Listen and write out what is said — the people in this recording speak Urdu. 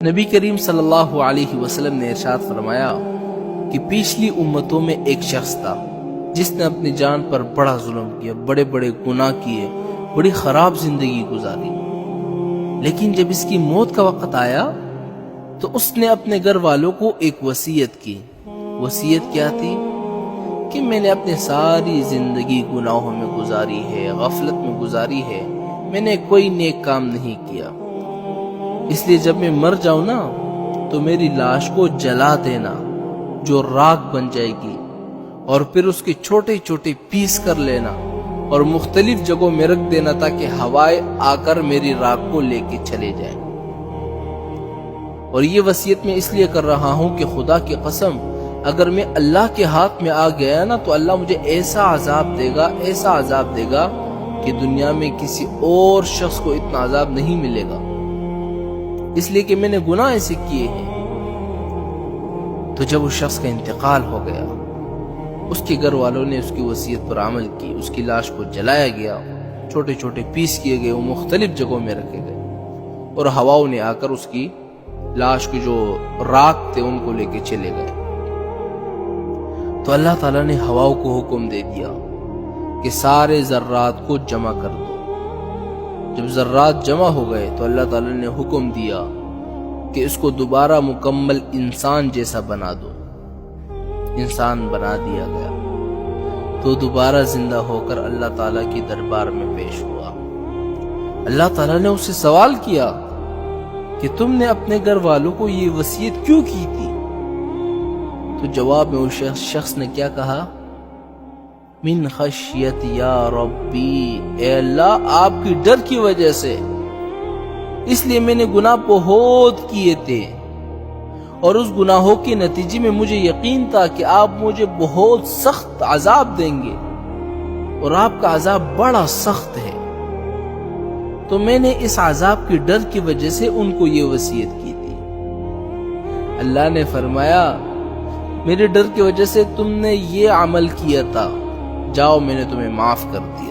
نبی کریم صلی اللہ علیہ وسلم نے ارشاد فرمایا کہ پچھلی امتوں میں ایک شخص تھا جس نے اپنی جان پر بڑا ظلم کیا، بڑے بڑے گناہ کیے، بڑی خراب زندگی گزاری، لیکن جب اس کی موت کا وقت آیا تو اس نے اپنے گھر والوں کو ایک وصیت کی۔ وصیت کیا تھی؟ کہ میں نے اپنی ساری زندگی گناہوں میں گزاری ہے، غفلت میں گزاری ہے، میں نے کوئی نیک کام نہیں کیا، اس لیے جب میں مر جاؤں نا تو میری لاش کو جلا دینا جو راکھ بن جائے گی، اور پھر اس کے چھوٹے چھوٹے پیس کر لینا اور مختلف جگہوں میں رکھ دینا تاکہ ہوائیں آ کر میری راکھ کو لے کے چلے جائیں۔ اور یہ وصیت میں اس لیے کر رہا ہوں کہ خدا کی قسم اگر میں اللہ کے ہاتھ میں آ گیا نا تو اللہ مجھے ایسا عذاب دے گا، ایسا عذاب دے گا کہ دنیا میں کسی اور شخص کو اتنا عذاب نہیں ملے گا، اس لیے کہ میں نے گناہ ایسے کیے ہیں۔ تو جب اس شخص کا انتقال ہو گیا، اس کے گھر والوں نے اس کی وصیت پر عمل کی، اس کی لاش کو جلایا گیا، چھوٹے چھوٹے پیس کیے گئے، وہ مختلف جگہوں میں رکھے گئے، اور ہواؤں نے آ کر اس کی لاش کے جو راکھ تھے ان کو لے کے چلے گئے۔ تو اللہ تعالیٰ نے ہواؤں کو حکم دے دیا کہ سارے ذرات کو جمع کر دو۔ جب ذرات جمع ہو گئے تو اللہ تعالیٰ نے حکم دیا کہ اس کو دوبارہ مکمل انسان جیسا بنا دو۔ انسان بنا دیا گیا تو دوبارہ زندہ ہو کر اللہ تعالیٰ کی دربار میں پیش ہوا۔ اللہ تعالیٰ نے اس سے سوال کیا کہ تم نے اپنے گھر والوں کو یہ وصیت کیوں کی تھی؟ تو جواب میں اس شخص نے کیا کہا؟ من خشیت یا ربی، اے اللہ آپ کی ڈر کی وجہ سے، اس لیے میں نے گناہ بہت کیے تھے، اور اس گناہوں کے نتیجے میں مجھے یقین تھا کہ آپ مجھے بہت سخت عذاب دیں گے، اور آپ کا عذاب بڑا سخت ہے، تو میں نے اس عذاب کی ڈر کی وجہ سے ان کو یہ وصیت کی تھی۔ اللہ نے فرمایا میرے ڈر کی وجہ سے تم نے یہ عمل کیا تھا، جاؤ میں نے تمہیں معاف کر دیا۔